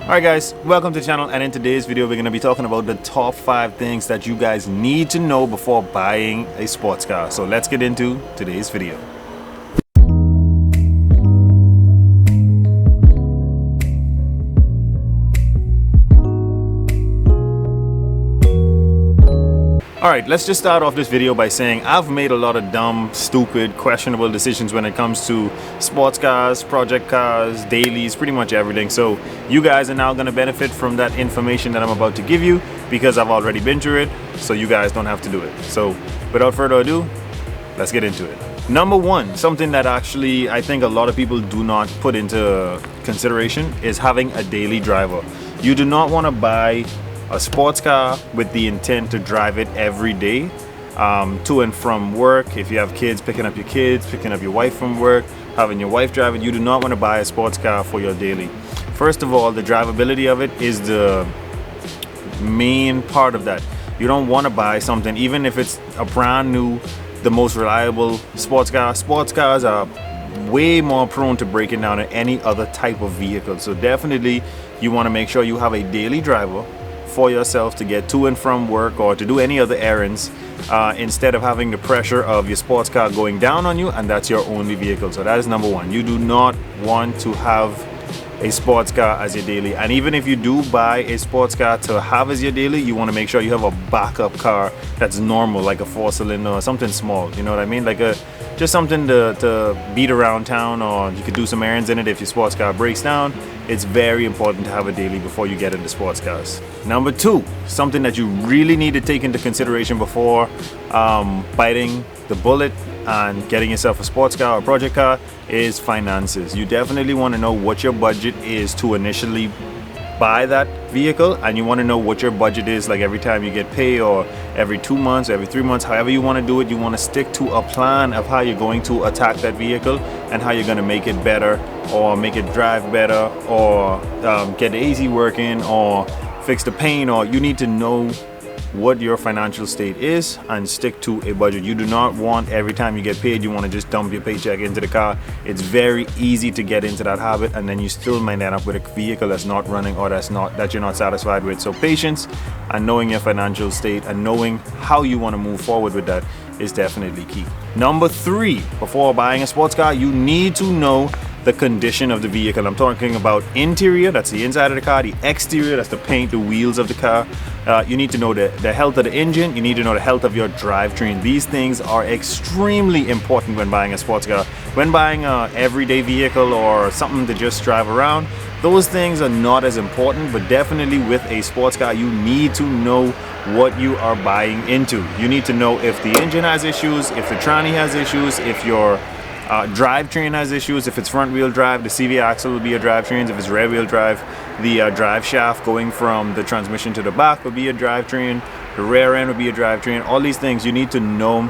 Alright guys, welcome to the channel, and in today's video we're going to be talking about the top 5 things that you guys need to know before buying a sports car. So let's get into today's video. Alright, let's just start off this video by saying I've made a lot of dumb, stupid, questionable decisions when it comes to sports cars, project cars, dailies, pretty much everything. So you guys are now going to benefit from that information that I'm about to give you because I've already been through it, so you guys don't have to do it. So without further ado, let's get into it. Number one, something that actually I think a lot of people do not put into consideration is having a daily driver. You do not want to buy a sports car with the intent to drive it every day to and from work. If you have kids, picking up your kids, picking up your wife from work, having your wife drive it, you do not want to buy a sports car for your daily. First of all, the drivability of it is the main part of that. You don't want to buy something, even if it's a brand new, the most reliable sports car. Sports cars are way more prone to breaking down than any other type of vehicle. So definitely you want to make sure you have a daily driver for yourself to get to and from work or to do any other errands instead of having the pressure of your sports car going down on you and that's your only vehicle. So that is number one. You do not want to have a sports car as your daily, and even if you do buy a sports car to have as your daily, you want to make sure you have a backup car that's normal, like a 4-cylinder or something small, you know what I mean, like just something to beat around town, or you could do some errands in it if your sports car breaks down. It's very important to have a daily before you get into sports cars. Number two, something that you really need to take into consideration before biting the bullet and getting yourself a sports car or project car is finances. You definitely want to know what your budget is to initially buy that vehicle, and you want to know what your budget is, like every time you get paid or every 2 months, every 3 months, however you want to do it. You want to stick to a plan of how you're going to attack that vehicle and how you're going to make it better or make it drive better or get the AC working or fix the paint, or you need to know what your financial state is and stick to a budget. You do not want every time you get paid you want to just dump your paycheck into the car. It's very easy to get into that habit, and then you still might end up with a vehicle that's not running or that you're not satisfied with. So patience and knowing your financial state and knowing how you want to move forward with that is definitely key. Number three, before buying a sports car, you need to know the condition of the vehicle. I'm talking about interior, that's the inside of the car, the exterior, that's the paint, the wheels of the car. You need to know the health of the engine. You need to know the health of your drivetrain. These things are extremely important when buying a sports car. When buying a everyday vehicle or something to just drive around, those things are not as important, but definitely with a sports car you need to know what you are buying into. You need to know if the engine has issues, if the tranny has issues, if your drivetrain has issues. If it's front wheel drive, the CV axle will be a drivetrain. If it's rear wheel drive, the drive shaft going from the transmission to the back will be a drivetrain. The rear end will be a drivetrain. All these things, you need to know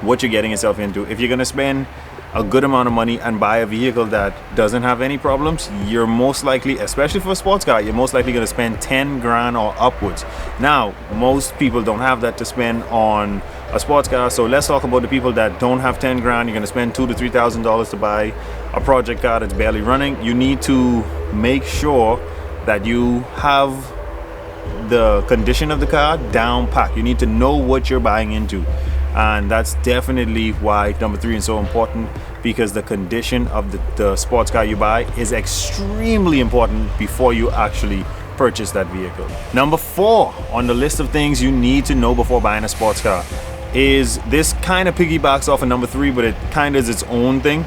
what you're getting yourself into. If you're going to spend a good amount of money and buy a vehicle that doesn't have any problems, you're most likely, especially for a sports car, you're most likely going to spend 10 grand or upwards. Now, most people don't have that to spend on a sports car, so let's talk about the people that don't have 10 grand. You're going to spend $2,000 to $3,000 to buy a project car that's barely running. You need to make sure that you have the condition of the car down pat. You need to know what you're buying into, and that's definitely why number three is so important, because the condition of the sports car you buy is extremely important before you actually purchase that vehicle. Number four on the list of things you need to know before buying a sports car is, this kind of piggybacks off of number three, but it kind of is its own thing.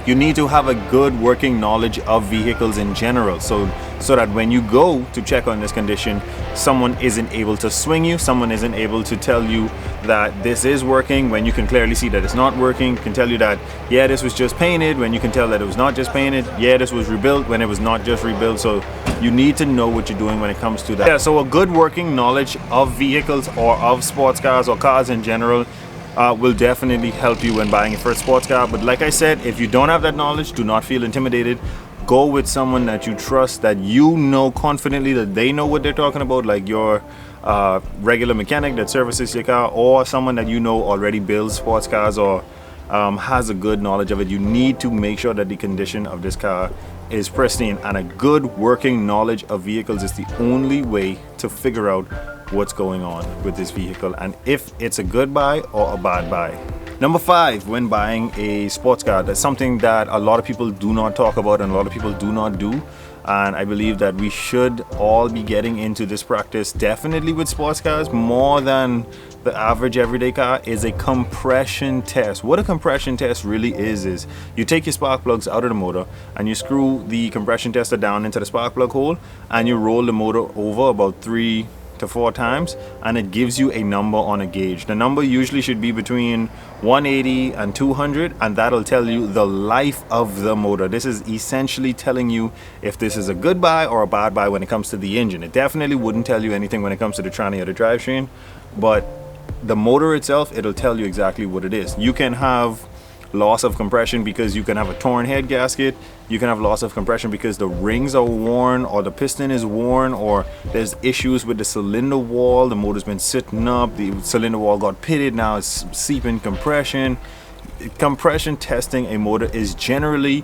You need to have a good working knowledge of vehicles in general, so that when you go to check on this condition, someone isn't able to swing you, someone isn't able to tell you that this is working when you can clearly see that it's not working, can tell you that, yeah, this was just painted, when you can tell that it was not just painted, yeah, this was rebuilt when it was not just rebuilt. So you need to know what you're doing when it comes to that. Yeah, so a good working knowledge of vehicles or of sports cars or cars in general will definitely help you when buying your first sports car. But like I said, if you don't have that knowledge, do not feel intimidated. Go with someone that you trust, that you know confidently that they know what they're talking about, like your regular mechanic that services your car, or someone that you know already builds sports cars or has a good knowledge of it. You need to make sure that the condition of this car is pristine, and a good working knowledge of vehicles is the only way to figure out what's going on with this vehicle and if it's a good buy or a bad buy. Number 5, when buying a sports car, that's something that a lot of people do not talk about and a lot of people do not do. And I believe that we should all be getting into this practice, definitely with sports cars, more than the average everyday car, is a compression test. What a compression test really is you take your spark plugs out of the motor and you screw the compression tester down into the spark plug hole and you roll the motor over about 3 to 4 times, and it gives you a number on a gauge. The number usually should be between 180 and 200, and that'll tell you the life of the motor. This is essentially telling you if this is a good buy or a bad buy when it comes to the engine. It definitely wouldn't tell you anything when it comes to the tranny or the drivetrain, but the motor itself, it'll tell you exactly what it is. You can have loss of compression because you can have a torn head gasket. You can have loss of compression because the rings are worn or the piston is worn, or there's issues with the cylinder wall. The motor's been sitting up, the cylinder wall got pitted, now it's seeping compression. Compression testing a motor is generally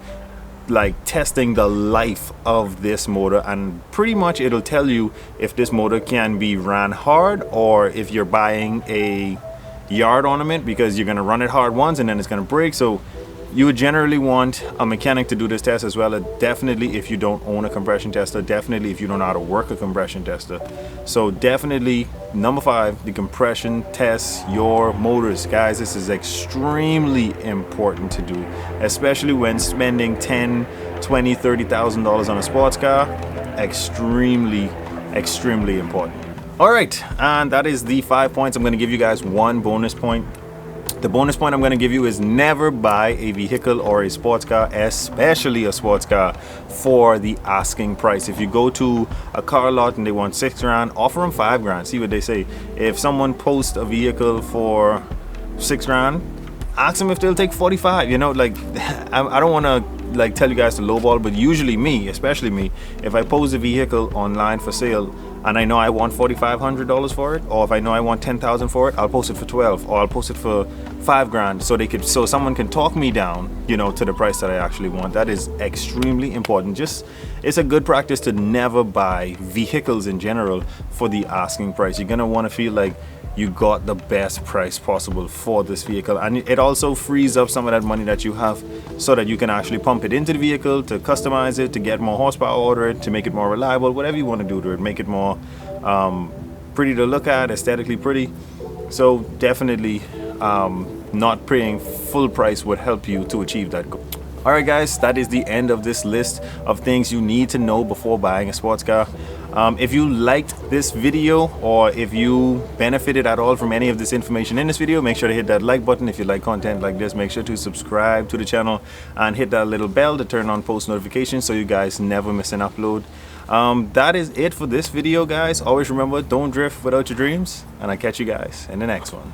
like testing the life of this motor, and pretty much it'll tell you if this motor can be ran hard or if you're buying a yard ornament because you're going to run it hard once and then it's going to break. So you would generally want a mechanic to do this test as well. Definitely if you don't own a compression tester, definitely if you don't know how to work a compression tester. So definitely number 5, the compression tests your motors. Guys, this is extremely important to do, especially when spending $10, $20, $30,000 on a sports car. Extremely important. All right, and that is the 5 points. I'm going to give you guys one bonus point. The bonus point I'm going to give you is never buy a vehicle or a sports car, especially a sports car, for the asking price. If you go to a car lot and they want 6 grand, offer them 5 grand. See what they say. If someone posts a vehicle for 6 grand, ask them if they'll take 45. You know, like I don't want to like tell you guys to lowball, but usually me, especially me, if I post a vehicle online for sale and I know I want $4,500 for it, or if I know I want 10,000 for it, I'll post it for 12, or I'll post it for 5 grand, so someone can talk me down, you know, to the price that I actually want. That is extremely important. It's a good practice to never buy vehicles in general for the asking price. You're gonna want to feel like you got the best price possible for this vehicle, and it also frees up some of that money that you have so that you can actually pump it into the vehicle, to customize it, to get more horsepower out of it, to make it more reliable, whatever you want to do to it, make it more pretty to look at, aesthetically pretty. So definitely not paying full price would help you to achieve that goal. Alright guys, that is the end of this list of things you need to know before buying a sports car. If you liked this video, or if you benefited at all from any of this information in this video, make sure to hit that like button. If you like content like this, make sure to subscribe to the channel and hit that little bell to turn on post notifications so you guys never miss an upload. That is it for this video, guys. Always remember, don't drift without your dreams, and I'll catch you guys in the next one.